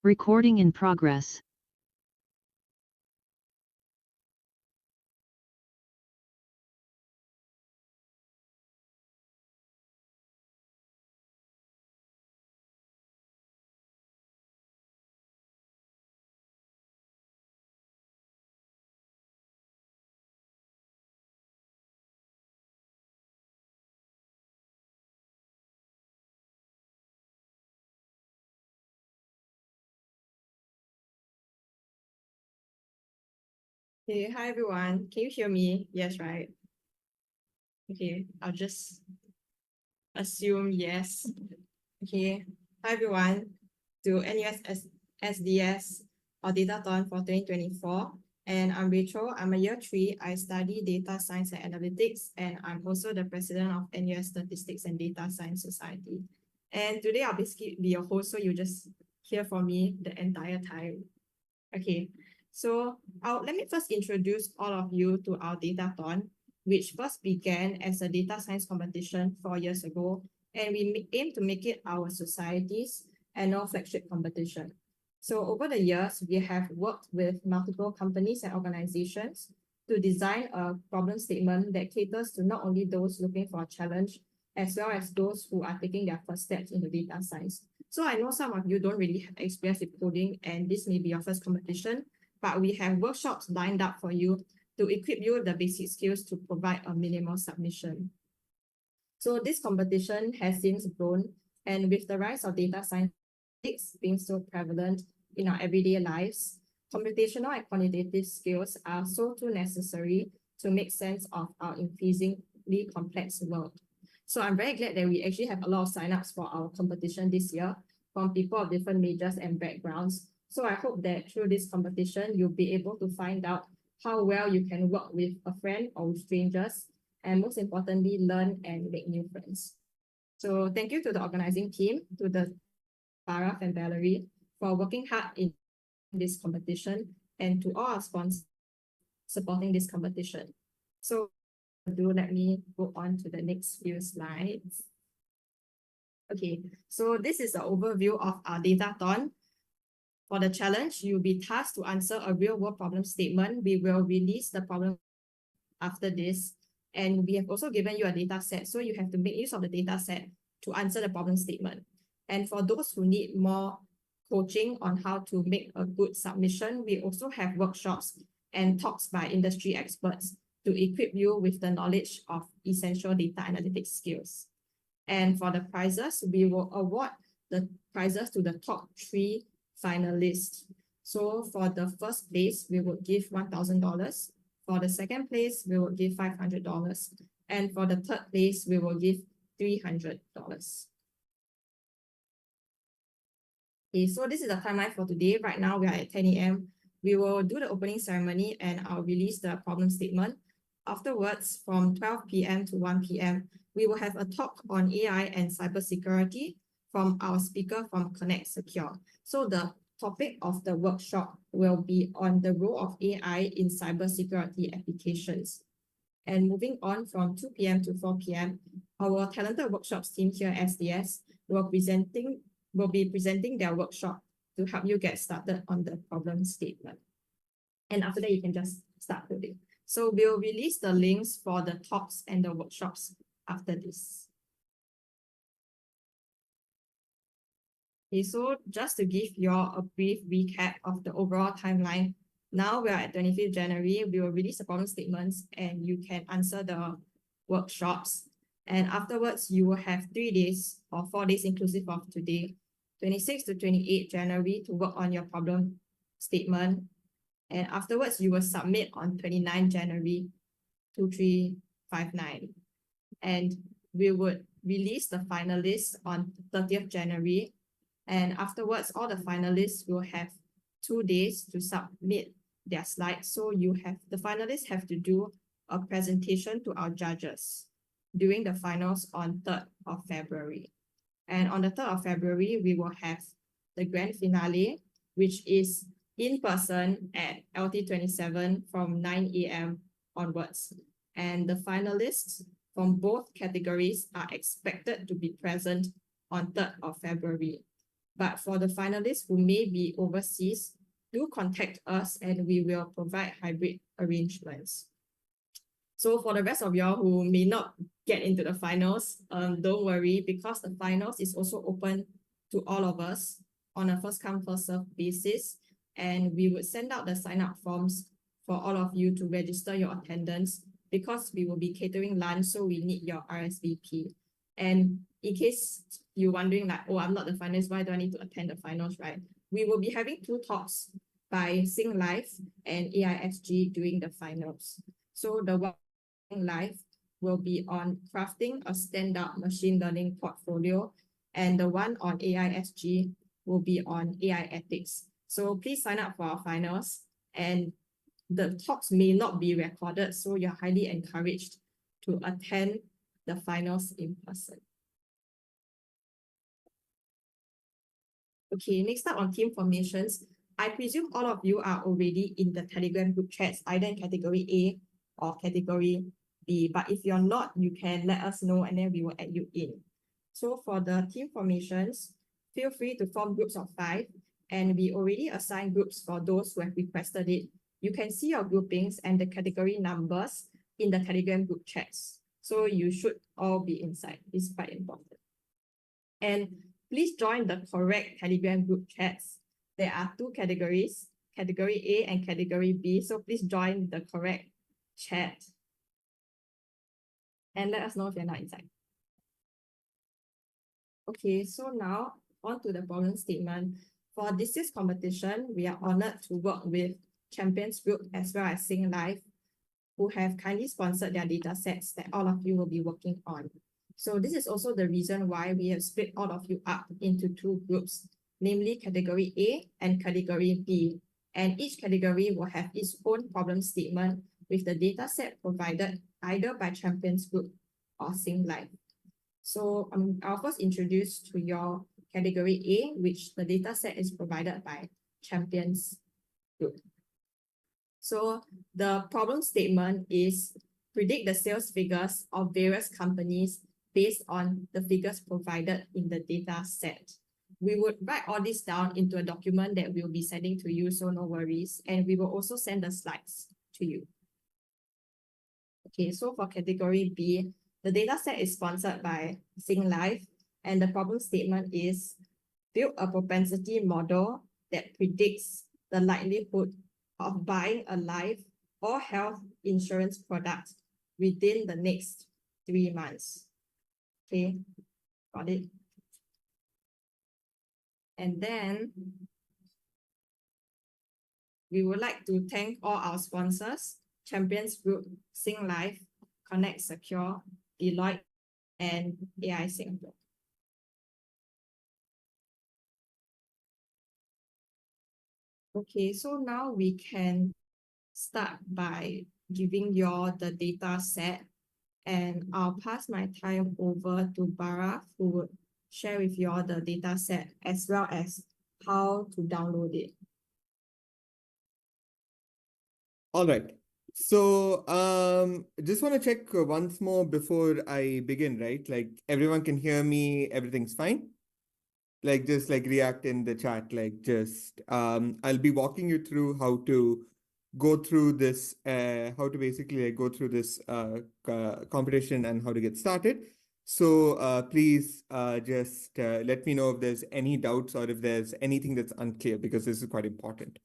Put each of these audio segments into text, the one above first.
Recording in progress. Okay, hi everyone. Can you hear me? Yes, right? Okay, I'll just assume yes. Okay, hi everyone to NUS SDS or Datathon for 2024. And I'm Rachel. I'm a year 3. I study data science and analytics, and I'm also the president of NUS Statistics and Data Science Society. And today I'll basically be your host, so you just hear from me the entire time. Okay, so let me first introduce all of you to our Datathon, which first began as a data science competition 4 years ago, and we aim to make it our society's annual flagship competition. So over the years, we have worked with multiple companies and organizations to design a problem statement that caters to not only those looking for a challenge, as well as those who are taking their first steps into data science. So I know some of you don't really have experience with coding, and this may be your first competition, but we have workshops lined up for you to equip you with the basic skills to provide a minimal submission. So this competition has since grown, and with the rise of data science being so prevalent in our everyday lives, computational and quantitative skills are so too necessary to make sense of our increasingly complex world. So I'm very glad that we actually have a lot of signups for our competition this year from people of different majors and backgrounds. So I hope that through this competition, you'll be able to find out how well you can work with a friend or with strangers, and most importantly, learn and make new friends. So thank you to the organizing team, to the Farah and Valerie for working hard in this competition, and to all our sponsors supporting this competition. So let me go on to the next few slides. Okay, so this is the overview of our Datathon. For the challenge, you'll be tasked to answer a real-world problem statement. We will release the problem after this, and we have also given you a data set, so you have to make use of the data set to answer the problem statement. And for those who need more coaching on how to make a good submission, we also have workshops and talks by industry experts to equip you with the knowledge of essential data analytics skills. And for the prizes, we will award the prizes to the top 3 finalists. So for the first place, we will give $1,000. For the second place, we will give $500. And for the third place, we will give $300. Okay, so this is the timeline for today. Right now, we are at 10 a.m. We will do the opening ceremony, and I'll release the problem statement. Afterwards, from 12 p.m. to 1 p.m., we will have a talk on AI and cybersecurity from our speaker from Connect Secure. So the topic of the workshop will be on the role of AI in cybersecurity applications. And moving on from 2 p.m. to 4 p.m., our talented workshops team here at SDS will be presenting their workshop to help you get started on the problem statement. And after that, you can just start coding. So we'll release the links for the talks and the workshops after this. Okay, so just to give you all a brief recap of the overall timeline, now we are at 25th January, we will release the problem statements and you can answer the workshops. And afterwards, you will have 3 days or 4 days inclusive of today, 26th to 28th January to work on your problem statement. And afterwards, you will submit on 29th January 2359. And we would release the finalists on 30th January. And afterwards, all the finalists will have 2 days to submit their slides. So the finalists have to do a presentation to our judges during the finals on 3rd of February. And on the 3rd of February, we will have the grand finale, which is in person at LT27 from 9 a.m. onwards. And the finalists from both categories are expected to be present on 3rd of February. But for the finalists who may be overseas, do contact us and we will provide hybrid arrangements. So for the rest of y'all who may not get into the finals, don't worry, because the finals is also open to all of us on a first come, first serve basis. And we would send out the sign up forms for all of you to register your attendance because we will be catering lunch, so we need your RSVP. And in case you're wondering like, oh, I'm not the finalist, why do I need to attend the finals, right? We will be having 2 talks by Sing Life and AISG during the finals. So the one Life will be on crafting a standout machine learning portfolio, and the one on AISG will be on AI ethics. So please sign up for our finals, and the talks may not be recorded, so you're highly encouraged to attend the finals in person. Okay, next up on team formations. I presume all of you are already in the Telegram group chats, either in category A or category B. But if you're not, you can let us know and then we will add you in. So for the team formations, feel free to form groups of 5, and we already assigned groups for those who have requested it. You can see your groupings and the category numbers in the Telegram group chats. So you should all be inside. It's quite important. And please join the correct Telegram group chats. There are 2 categories, category A and category B. So please join the correct chat. And let us know if you're not inside. Okay, so now on to the problem statement. For this year's competition, we are honored to work with Champions Group as well as Sing Life, who have kindly sponsored their data sets that all of you will be working on. So this is also the reason why we have split all of you up into 2 groups, namely category A and category B. And each category will have its own problem statement with the data set provided either by Champions Group or Sing Life. So I'll first introduce to your category A, which the data set is provided by Champions Group. So the problem statement is predict the sales figures of various companies based on the figures provided in the data set. We would write all this down into a document that we'll be sending to you, so no worries. And we will also send the slides to you. Okay, so for category B, the data set is sponsored by Sing Life, and the problem statement is build a propensity model that predicts the likelihood of buying a life or health insurance product within the next 3 months. Okay, got it? And then we would like to thank all our sponsors, Champions Group, Sing Life, Connect Secure, Deloitte, and AI Singapore. Okay, so now we can start by giving you all the data set, and I'll pass my time over to Bharat, who would share with you all the data set as well as how to download it. All right. So just want to check once more before I begin, right? Like everyone can hear me, everything's fine? Like just like react in the chat, like just I'll be walking you through how to go through this, how to basically like go through this competition and how to get started. So please just let me know if there's any doubts or if there's anything that's unclear, because this is quite important.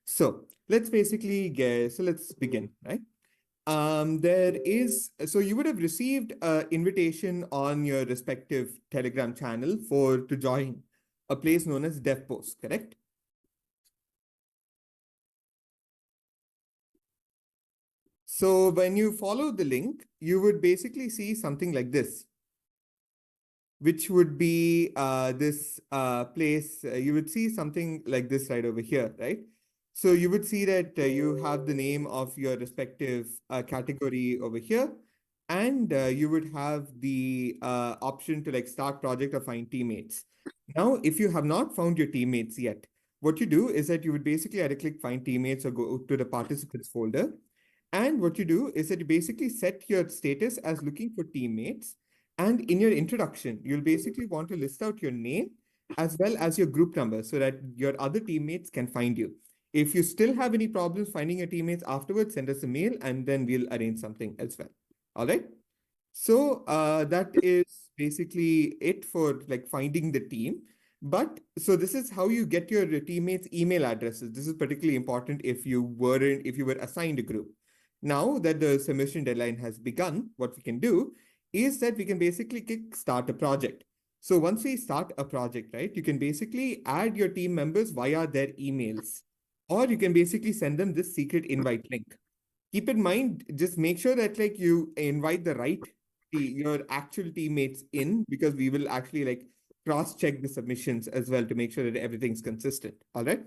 So let's basically let's begin, right? So you would have received an invitation on your respective Telegram channel to join a place known as DevPost, correct? So when you follow the link, you would basically see something like this, which would be this place. You would see something like this right over here, right? So you would see that you have the name of your respective category over here, and you would have the option to like start project or find teammates. Now, if you have not found your teammates yet, what you do is that you would basically either click find teammates or go to the participants folder. And what you do is that you basically set your status as looking for teammates. And in your introduction, you'll basically want to list out your name as well as your group number so that your other teammates can find you. If you still have any problems finding your teammates afterwards, send us a mail and then we'll arrange something as well. All right. So that is basically it for like finding the team. But so this is how you get your teammates' email addresses. This is particularly important if you were assigned a group. Now that the submission deadline has begun, what we can do is that we can basically start a project. So once we start a project, right, you can basically add your team members via their emails, or you can basically send them this secret invite link. Keep in mind, just make sure that like you invite the right your actual teammates in, because we will actually like cross check the submissions as well to make sure that everything's consistent. All right.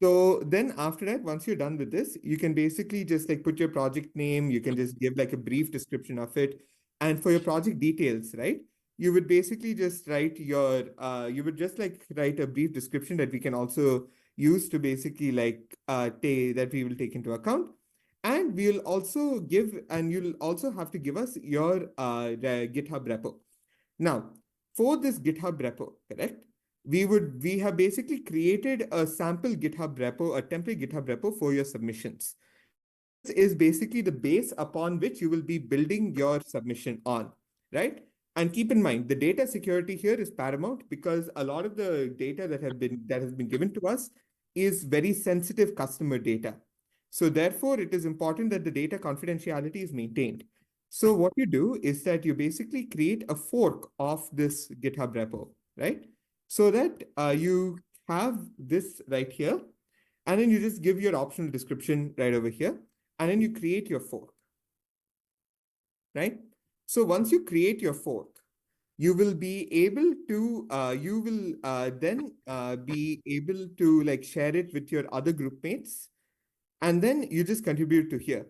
So then after that, once you're done with this, you can basically just like put your project name, you can just give like a brief description of it. And for your project details, right? You would basically just write you would just like write a brief description that we can also use to basically like that we will take into account. And you'll also have to give us your the GitHub repo. Now, for this GitHub repo, correct? We have basically created a sample GitHub repo, a template GitHub repo for your submissions. This is basically the base upon which you will be building your submission on, right? And keep in mind, the data security here is paramount because a lot of the data that has been given to us is very sensitive customer data. So therefore, it is important that the data confidentiality is maintained. So what you do is that you basically create a fork of this GitHub repo, right? So that you have this right here, and then you just give your optional description right over here, and then you create your fork, right? So once you create your fork, you will be able to then be able to like share it with your other group mates, and then you just contribute to here.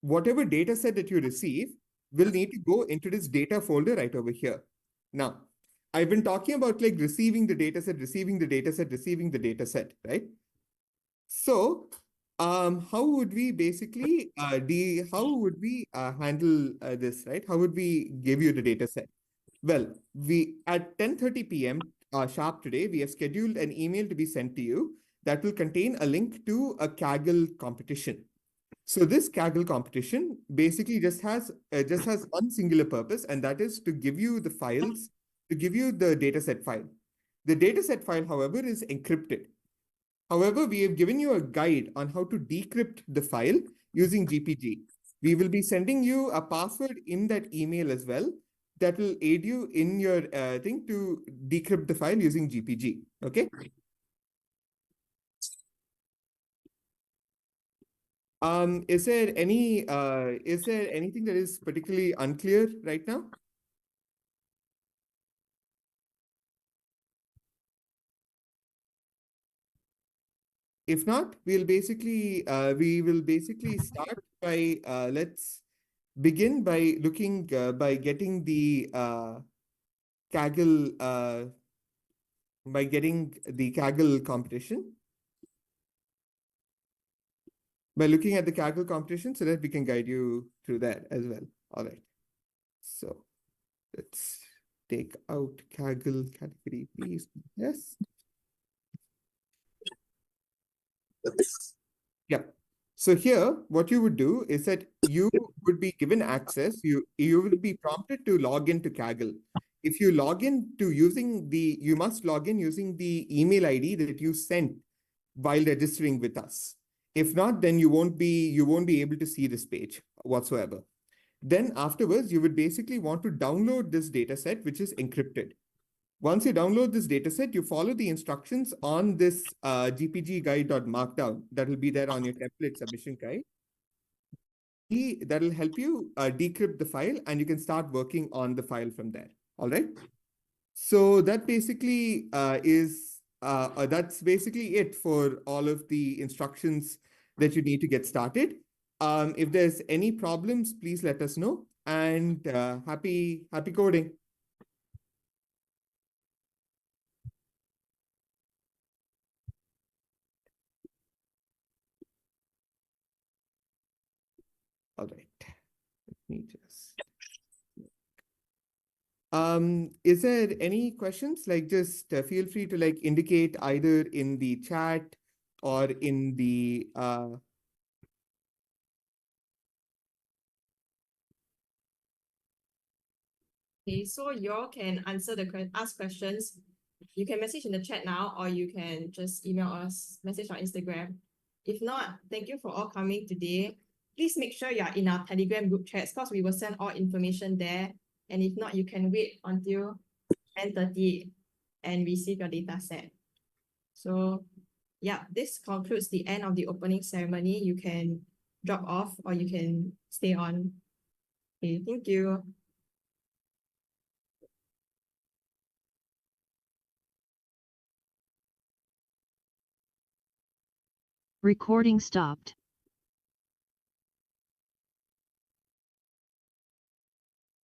Whatever data set that you receive will need to go into this data folder right over here. Now, I've been talking about like receiving the data set, receiving the data set, receiving the data set, right? So, how would we basically how would we handle this, right? How would we give you the data set? Well, we at 10:30 p.m. Sharp today, we have scheduled an email to be sent to you that will contain a link to a Kaggle competition. So this Kaggle competition basically just has one singular purpose, and that is to give you the files, to give you the dataset file. The dataset file, however, is encrypted. However, we have given you a guide on how to decrypt the file using GPG. We will be sending you a password in that email as well that will aid you in your thing to decrypt the file using GPG. Okay. Is there anything that is particularly unclear right now? If not, we will basically start by let's begin by looking by getting the Kaggle by getting the Kaggle competition, by looking at the Kaggle competition so that we can guide you through that as well. All right. So let's take out Kaggle category, please. Yes. Yeah. So here, what you would do is that you would be given access. You will be prompted to log into Kaggle. If you log in to you must log in using the email ID that you sent while registering with us. If not, then you won't be able to see this page whatsoever. Then afterwards, you would basically want to download this data set, which is encrypted. Once you download this dataset, you follow the instructions on this GPG guide.markdown that will be there on your template submission guide. That will help you decrypt the file and you can start working on the file from there. All right. So that basically that's basically it for all of the instructions that you need to get started. If there's any problems, please let us know. And happy coding. All right. Let me just Is there any questions? Like, just feel free to like indicate either in the chat or in the Okay, so you all can ask questions. You can message in the chat now, or you can just email us, message on Instagram. If not, thank you for all coming today. Please make sure you are in our Telegram group chats because we will send all information there. And if not, you can wait until 10:30 and receive your data set. So yeah, this concludes the end of the opening ceremony. You can drop off or you can stay on. Okay, thank you. Recording stopped.